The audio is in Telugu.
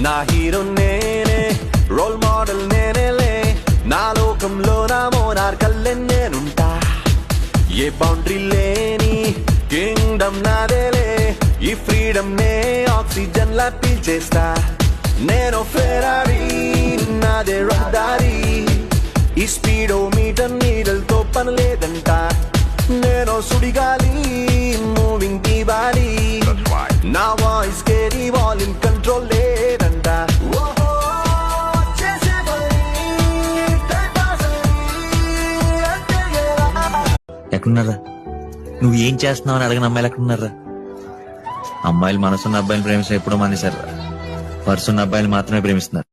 నా హీరో నేనే, రోల్ మోడల్ నేనేలే, నా లోకంలో నా మోనార్కల్లే నేనుంటా. ఏ బౌండరీ లేని కింగ్డమ్ నాదేలే, ఈ ఫ్రీడమ్ నే ఆక్సిజన్ లా పీల్చేస్తా. నేను ఫెరారీ, నాదే రహదారి, ఈ స్పీడో మీటర్ నీడలతో పని లేదంట. నేను సుడిగాలి, మూవింగ్ దివాలి, నా వాయిస్ కేరీ వాల్యూమ్ కంట్రోల్ లేదంట. ఎక్కడున్నారా? నువ్వు ఏం చేస్తున్నావు అని అడగని అమ్మాయిలు ఎక్కడున్నారా? అమ్మాయిలు మనసున్న అబ్బాయిని ప్రేమించడం ఎప్పుడో మానేశారు, పర్సున్న అబ్బాయిలు మాత్రమే ప్రేమిస్తున్నారు.